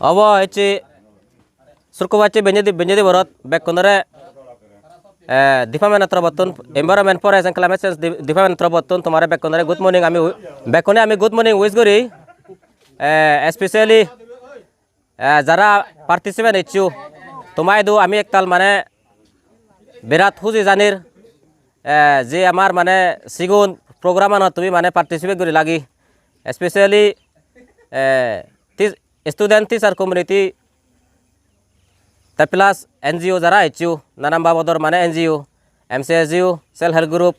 Abo echi surkubache benjedi borot bekonore Department Trobotun Environment Forest and Climate Change Department Trobotun tomorrow bekonore good morning ami good morning wish gori especially jara participant echu tomai do ami ektal mane birat huji janir je amar mane sigun program ana tumi mane participate gori lagi especially student teacher community ta plus NGO jara echu nanam babodor mane NGO MCSU self help group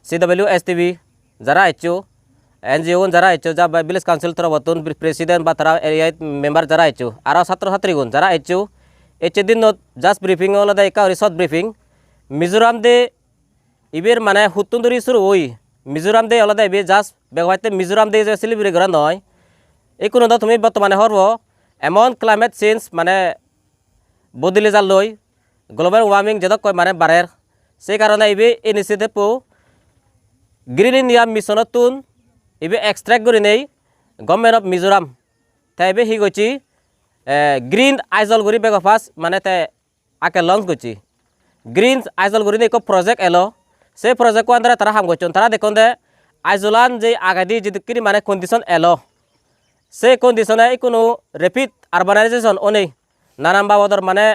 CWSTV jara echu NGO jara echu ja village council trobotun president ba tara area member jara echu aro satro satri gun jara echu din not just briefing ola da ka short briefing Mizoram de ibir mane hutunduri suru oi Mizoram de ola da ibe just begwaite Mizoram de je celebrate kora noy ekono da তুমি বর্তমানে হরবো এমন climate change মানে বদলে যার লই global warming যেটা কয় মানে বাড়ের সেই কারণে ইবে ইনিশিয়েটিভ গ্রিন ইন্ডিয়া মিশনতুন ইবে এক্সট্রাক্ট করে নেই গভর্নমেন্ট অফ মিজোরাম তাই ইবে হি গছি গ্রিন আইজল গরি বেগফাস মানে তে আকে লঞ্চ গছি গ্রিন আইজল গরি নেই প্রজেক্ট এলো সেই প্রজেক্ট আন্দারে তারা হাম গছন তারা দেখুন দে আইজলান যে আগাদি যেদিকে মানে কন্ডিশন এলো সে কন্ডিশনে কোনো রেপিড আরবানাইজেশন অনেক নানান বাবদর মানে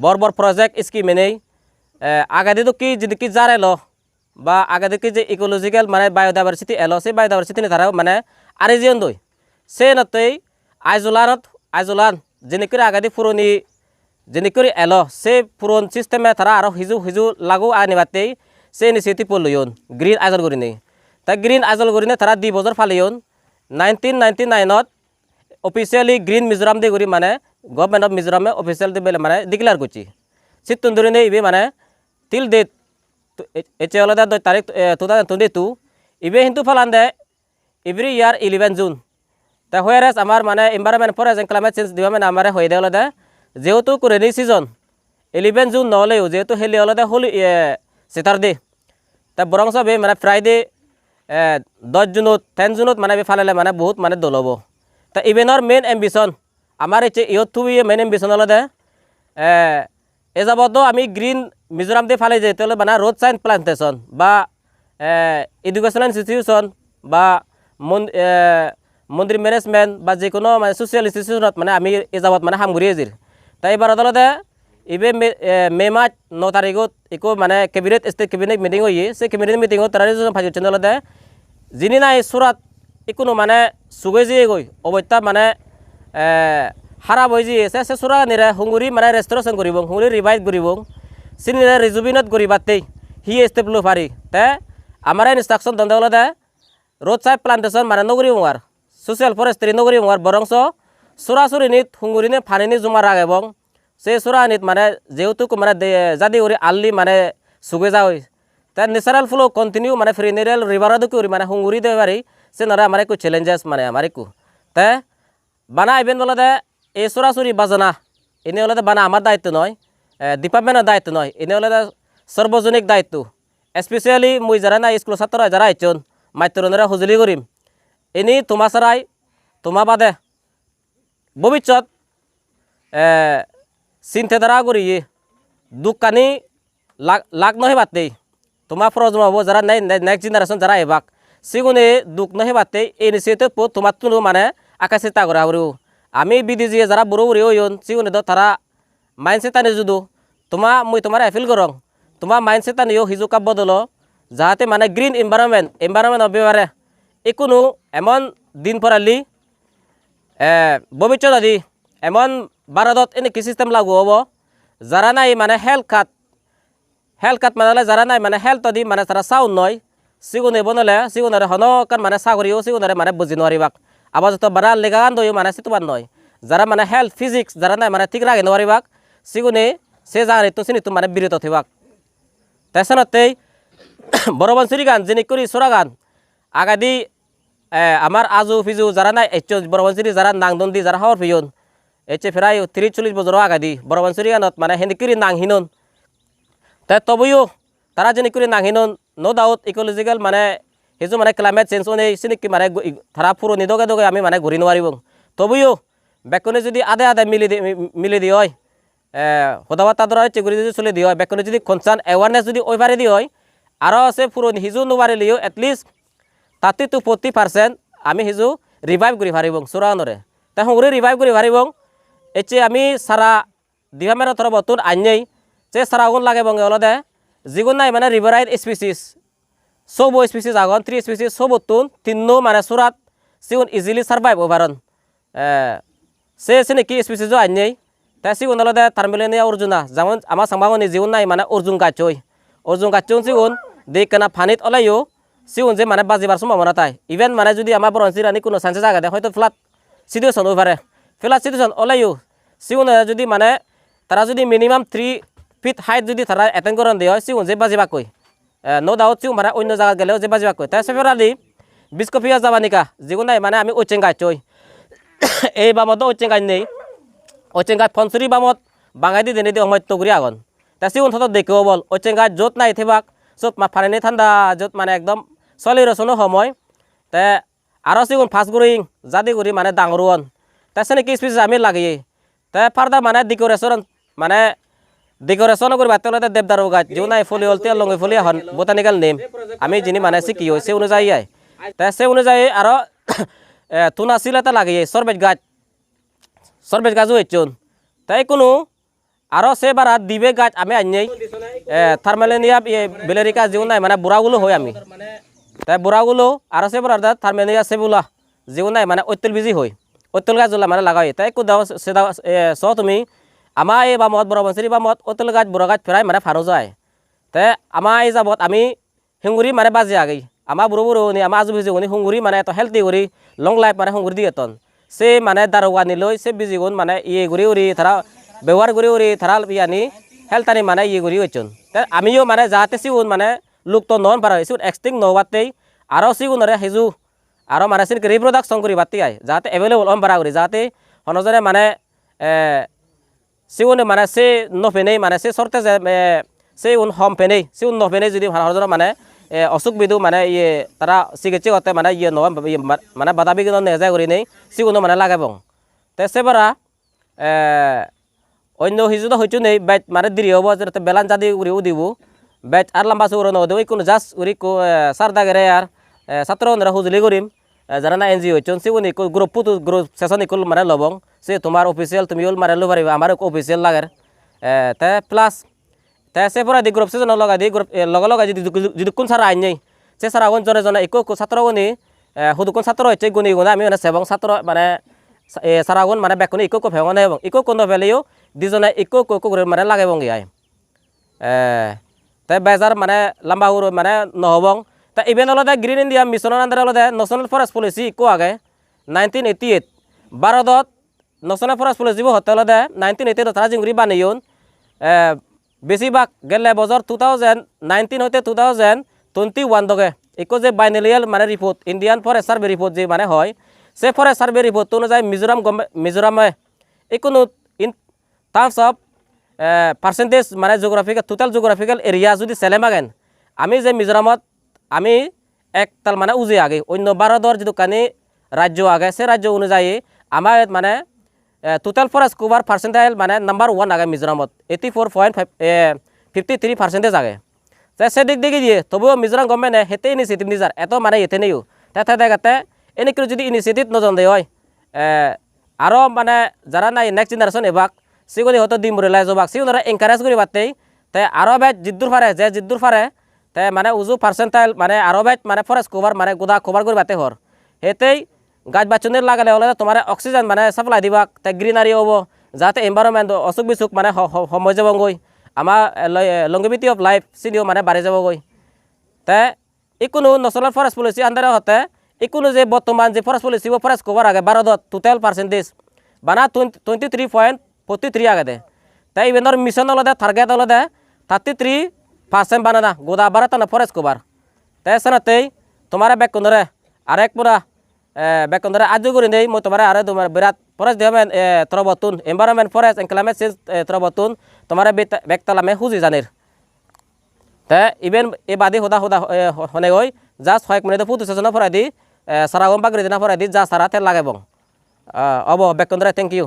বড় প্রজেক্ট স্কিম নেই আগাদি তো কি যদি যার এলো বা আগাদি কি যে ইকোলজিক্যাল মানে বায়োডাইভার্সিটি এলো সেই বায়োডাইভার্সিটি তারা মানে আরিজিয়ন দই সে নতই আইজলান যিনি করে আগাদি পুরনি যিনি করে এলো সে পুরন সিস্টেমে তারা আরো হিজু লাগু আনিবাতেই সে ইনিশিয়েটিভ লইন গ্রিন আইজল গরি নেই তা গ্রিন আইজল গরি নে তারা 2 বছর ফালিয়ন 1999 অফিসিয়ালি গ্রিন মিজোরাম দে গরি মানে গভর্নমেন্ট অফ মিজোরামে অফিসিয়াল দে বেলে মানে ডিক্লেয়ার করছি সিতুন ধরে নেই ইবে মানে টিল ডেট এচে আলাদা তারিখ 2022 ইবে কিন্তু ফালান দে এভরি ইয়ার 11 জুন তা হোয়ারাস আমার মানে environment forest and climate change department আমারে হয়ে দে আলাদা যেহেতু রেনি সিজন 11 জুন নহলেও যেহেতু হেলি আলাদা হল স্যাটারডে তা বরং সবে মানে ফ্রাইডে 10 জুনত 10 জুনত মানে ফালালে মানে বহুত মানে দলব তা ইভেনর মেন এম্বিশন আমার এচে ইয়ত মেন এম্বিশন আলাদা এ যাবত আমি গ্রিন মিজোরাম দিয়ে ফালে যেতে হলে মানে রোড সাইন প্লান্টেশন বা এডুকেশনাল ইনস্টিটিউশন বা মন্দির ম্যানেজমেন্ট বা যে কোনো মানে সোশিয়াল ইনস্টিটিউশনত মানে আমি এ যাবত মানে হামগুড়ি এজির তাই এবার আদালতে ইবে মে মাস 9 তারিখত ইকো মানে ক্যাবিনেট স্টেট ক্যাবিনেট মিটিং হয়ে সেই ক্যাবিনেট মিটিংত তারা ফাইজছেন আলাদা যিনি নাই সুরাত ইকোনো মানে সুগে যেয়ে গই অবত্যা মানে হারা বই যে সে সুরা নিরে হুঙ্গুরি মানে রেস্টোরেশন করিব হুঙ্গুরি রিভাইভ করিব সিনিরে রিজুবিনত করিবাতেই হি স্টেপ লো পারি তে আমার ইনস্ট্রাকশন দন্দে হলো দে রোড সাইড প্লান্টেশন মানে নগরী মুয়ার সোশ্যাল ফরেস্ট্রি নগরী মুয়ার বরংস সুরাসুরি নিত হুঙ্গুরি নে ফানিনি জমা রাগ এবং সেই সুরা নিত মানে যেহেতু মানে জাদি ওরি আল্লি মানে সুগে যাওই তা ন্যাচারাল ফ্লো কন্টিনিউ মানে ফ্রিনেরাল রিভার দুকি মানে হুঙ্গুরি দে পারি সে নরা আমার একটু চ্যালেঞ্জেস মানে আমার একটু তে বানা ইভেন বলে দে এই সরাসরি বাজনা এনে হলে বানা আমার দায়িত্ব নয় ডিপার্টমেন্টের দায়িত্ব নয় এনে হলে সর্বজনিক দায়িত্ব স্পেশালি মুই যারা না স্কুল ছাত্র যারা আইছন মাতৃরা হুজুলি করিম এনি তোমা সারাই তোমা বাদে ভবিষ্যৎ চিন্তা ধারা করি দুকানি লাগ নহে বাতেই তোমার প্রজন্ম হবো যারা নেক্সট জেনারেশন যারা এবাক সিগুনে দুঃখ নহে বাতেই এই নিশ্চিত তোমার তুলো মানে আকাশ চিন্তা করা হবো আমি বিদেশি যারা বড় বড় ওইন সিগুনে তো তারা মাইন্ডসেটানি যদু মুই তোমার এফিল করং তোমার মাইন্ডসেটানিও হিজুকা বদল যাতে মানে গ্রিন এনভায়রনমেন্ট অব্যবহারে একুনো এমন দিন পরালি ভবিষ্যৎ আদি এমন ভারতত এনে কি সিস্টেম লাগু হব যারা নাই মানে হেলথ কাট মানে যারা নাই মানে হেলথ আদি মানে তারা চাউন নয় সিগুনে বনলে সিগুনরে হনকান মানে চাকরিও সিগুনরে মানে বুঝি নোৱাৰিবাক আবার যত বারা লেগান দই মানে সিতুবান নয় যারা মানে হেলথ ফিজিক্স যারা নাই মানে ঠিক রাখে নোৱাৰিবাক সিগুনে সে জানে তো সিনি তো মানে বিরত থিবাক তেসনতেই বড়বনসুরি গান যিনি করি সোরা গান আগাদি আমার আজু ফিজু যারা নাই বড়বনসুরি যারা নাংদন্দি যারা হর ফিয়ন এচে ফেরাই 30-40 বছর আগাদি বড়বনসুরি গানত মানে হেনিকিরি নাংহিনন তে তবুও তারা যিনি করি নাংহিনন নো ডাউট ইকোলজিক্যাল মানে হেজু মানে ক্লাইমেট চেঞ্জ অনে সিনিকি মানে তারা পুরনি দগে দগে আমি মানে ঘুরি নোৱাৰিব তবুও বেকনে যদি আধে আধে মিলি দি হয় সদাবাদ তাদরা চেগুরি যদি চলে দি হয় বেকনে যদি কনসার্ন অ্যাওয়ারনেস যদি ওই পারে দি হয় আরও আছে পুরনি হিজু নোৱাৰিলেও এটলিষ্ট 30 to 40% আমি হিজু রিভাইভ করি পারিব চোরানরে তাই সংগ্রহ রিভাইভ করি পারিব এচে আমি সারা ডিভামের থর বতুন আইনেই যে সারা আগুন লাগে বঙ্গে অলদে যিগুন নাই মানে রিভারাইট স্পিসিস সব স্পিসিস আগন 3 স্পিসিস সব বতুন তিনো মানে সুরাত সিগুন ইজিলি সার্ভাইভ ওভারন সে নাকি স্পিসিসও আইনেই তাই সিগুন অলদে থার্মেলেনিয়া অর্জুনা যেমন আমার সাংবাগনি যিগুন নাই মানে অর্জুন গাছই সিগুন দে কেনা ফানিত ওলাইও সিগুন যে মানে বাজিবার সম্ভাবনা তাই ইভেন মানে যদি আমার বরঞ্চিরানি কোনো চান্সে জায়গা দেয় হয়তো ফ্লাট সিচুয়েশন হয়ে পারে ফ্লাট সিচুয়েশন ওলাইও সিগুন যদি মানে তারা যদি মিনিমাম 3 ফিট হাইট যদি তারা এটেন্ড করেন দিয়ে হয় সিগুন যে বাজিবা কই নো ডাউট সিগুন মানে অন্য জায়গা গেলেও যে বাজিবা কই তাই সেফারালি বিস্কপিয়া যাবানিকা যিগুন নাই মানে আমি ওচেং গাছই এই বামতো ওচেং গাছ নেই ওচেং গাছ ফনসুরি বামত বাঙাই দি দেনে দি সময় তগুরি আগন তাই সিগুন থত দেখেও বল ওচেং গাছ য'ত নাই থেবাক চব ফানি ঠান্ডা য'ত মানে একদম চলি রচনো সময় তে আরও সিগুন ফার্স্ট গুরিং জাদি গুরি মানে ডাঙরুন তাই সে নাকি স্পিস আমি লাগিয়ে তাই ফার্দার মানে ডেকোরেশন করি বাতে দেবদারু গাছ যেও নাই ফলি হল তেল লঙ্গি ফলি হন বোটানিক্যাল নেম আমি যিনি মানে শিখি সে অনুযায়ী আয় তাই সে অনুযায়ী আরও তুনা শিল এটা লাগিয়ে সরবেজ গাছও হচ্ছুন তাই কোনো আরও সে বারা দিবে গাছ আমি আনিয়েই থার্মেলেনিয়া বেলেরিকা যেও নাই মানে বুড়াগুলো হয় আমি তাই বুড়াগুলো আরও সে বারা থার্মেলেনিয়া সেবুলা যেও নাই মানে ঐতল বিজি হয় ঐতল গাছগুলা মানে লাগাই তাই একো দাও সে দাও চ তুমি আমার এই বামত বড় বঞ্চেরি বামত ঐতল গাছ বুড়া গাছ ফেরাই মানে ফানো যায় তাই আমার এই যাবত আমি হিঙ্গুরি মানে বাজি আগেই আমার বুড়ো নি আমার আজু বিজি গনি হুঙ্গুরি মানে এত হেলদি করি লং লাইফ মানে হুঙ্গুরি দিয়ে তন সে মানে দারোগানি লই সে বিজি গুণ মানে ইয়ে ঘুরি উড়ি তারা ব্যবহার করি উড়ি তারা ইয়ানি হেলতানি মানে ইয়ে ঘুরি হচ্ছন তাই আমিও মানে যাতে সিগুন মানে লোক তো নন পারা সিগুন এক্সটিং নবাতেই আরও সিগুনরে হেজু আরও মানে সিনকে রিপ্রোডাকশন করি বাতি আয় যাতে এভেলেবল অন পারা করি যাতে হনজনে মানে সিগুনে মানে সে নফেনেই মানে সে সরতে যে সে উন হম ফেনেই সে উন নফেনেই যদি হনজনে মানে অসুখ বিদু মানে ইয়ে তারা চিকিৎসা করতে মানে ইয়ে নয় মানে বাধা বিঘ্ন নেজায় করি নেই সিগুনো মানে লাগাব তে সেবারা অন্য হিজুতো হইচু নেই বেচ মানে দেরি হব যাতে বেলান জাদি উড়িও দিব বেচ আর লম্বা চৌর নদেব কোনো জাস্ট উড়ি সার দাগেরে আর ছাত্র হুজুলি করিম যারা না এনজিও হচ্ছেন সিগুন গ্রুপ সেশন ইকুল মানে লবং সে তোমার অফিসিয়াল তুমি ওল মানে লো পারিবা আমার অফিসিয়াল লাগের তে প্লাস তাই সে পরে দি গ্রুপ সেজন লগা দি গ্রুপ লগে যদি কোন সারা আইন নেই সে সারা আগুন জনে জনে একো ছাত্র গুনি হুদুকুন ছাত্র হচ্ছে গুনি গুণে আমি মানে সেবং ছাত্র মানে সারা আগুন মানে বেকুনি একো ভেঙনে এবং একো কোন ফেলেও দুজনে একো করে মানে লাগে বঙ্গি আয় তাই বেজার মানে লম্বা হুর মানে নহবং তা ইভেন অলদে গ্রিন ইন্ডিয়া মিশনের আন্ডারে অলদে ন্যাশনাল ফরেস্ট পলিসি একো আগে 1988 ভারতত ন্যাশনাল ফরেস্ট পলিসি হতে অলদে 1988 তারা জিংগুরি বানিয়ন বেশিরভাগ গেলে বছর 2019 হইতে 2021 দগে একো যে বাইনারিয়াল মানে report Indian forest survey report যে মানে হয় সে ফরেস্ট সার্ভে রিপোর্ট অনুযায়ী মিজোরামে কোনো ইন টার্মস অফ পার্সেন্টেজ মানে জিওগ্রাফিক্যাল টোটাল জিওগ্রাফিক্যাল এরিয়া যদি সেলেম আগেন আমি যে মিজোরামত আমি একতাল মানে উজে আগে অন্য ভারতের যেটু কানি রাজ্য আগে সে রাজ্য অনুযায়ী আমার মানে টোটাল ফরেস্ট কভার পার্সেন্টাইল মানে নাম্বার 1 আগে মিজোরামত 84.53% আগে তাই সে দিক দেখি দিয়ে তবুও মিজোরাম গভর্নমেন্টে হেতে ইনিশিয়েটিভ নিজার এত মানে এতে নেইও তাই দেখাতে এনেকে যদি ইনিশিয়েটিভ নজন দেয় হয় আরও মানে যারা নাই নেক্সট জেনারেশন এবাক সেগুলি হয়তো ডিমোরালাইজ হবাক সেগুলো এনকারেজ করি পারতেই তাই আরও বেচ জিদ্দুর ফারে তাই মানে উজু পার্সেন্টাইল মানে আরও বেচ মানে ফরেস্ট কভার মানে গোদা কভার করে পাতে হর হেতেই গাছ বাচনের লাগালে হলে তোমার অক্সিজেন মানে সাপ্লাই দিবাক তাই গ্রিনারি হব যাতে এনভায়রনমেন্ট অসুখ বিসুখ মানে সময় যাবগৈ আমার লংগেভিটি অফ লাইফ চিনিও মানে বাড়ি যাবগৈ তাই ইকোনো ন্যাশনাল ফরেস্ট পলিসি আন্ডারে হতে ইকোনো যে বর্তমান যে ফরেস্ট পলিসি ফরেস্ট কভার আগে ভারতত টোটাল পার্সেন্টেজ বানা 23.43 আগে দে তাই ইভেনর মিশন অলদে টার্গেট অলদে 33% বানানা গোদা বারাতানা ফরেস্ট কভার তাই সানাতেই তোমার বেকনরে আরেক পুরা বেকনরে আজু করে নেই মই তোমার আরে তোমার বিরাট ফরেস্ট দেবেন ত্রবতুন environment forest and climate change ত্রবতুন তোমার বেকতালামে হুজি জানির তে ইভেন এ বাদে হোদা হনে হই জাস্ট কয়েক মিনিটে পুতুস না ফরাই দি সারাগম বাগরি না ফরাই দি যা সারা তেল লাগাইব অব বেকন্দরা thank you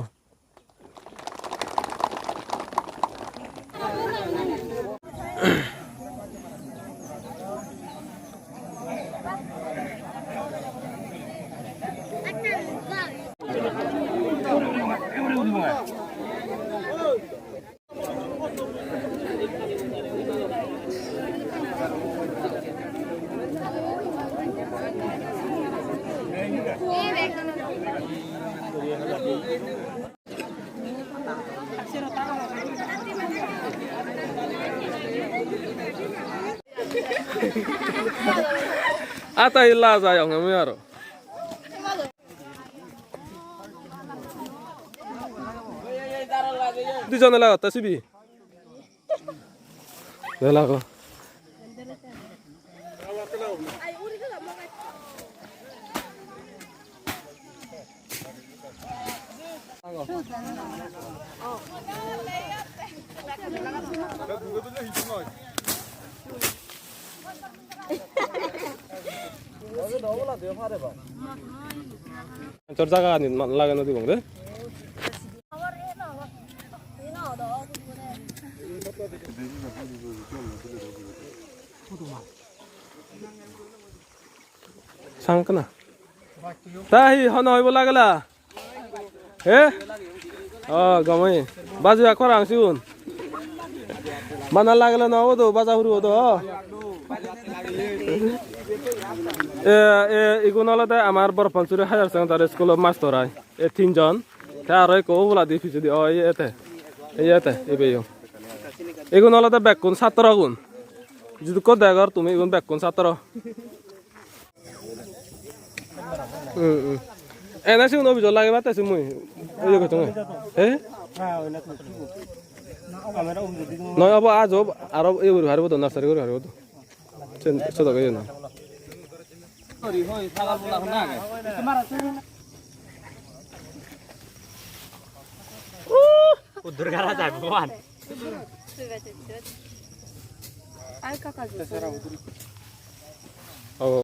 Ata illa sayang kami aro. Di sana lah atas sini. Dah lah kau. Cerita kan ini lagi nanti bang deh. Sang kena. Tahi hanoi bola gala. Oh gamai. Baju aku orang siun. Mana lagi lah nawa tu baju huru tu. এগুলো হলো আমার বড় পঞ্চুরি হাজার secondary স্কুলের master হয় এ তিনজন আর কো বলা দিয়ে পিছিয়ে দিয়ে এতে এগুলো হলো ব্যাকুন ছাত্র গুণ যদি কো দেখ তুমি এগুন ব্যাকুন ছাত্র এনে সিগুন অভিযোগ লাগে বাতাসি মুই ওই কথা হ্যাঁ নয় আবার আজ আরো এই হারব তো নার্সারি করে হারব তো সেটা কে না udur gara যায় ভগবান আর কাকা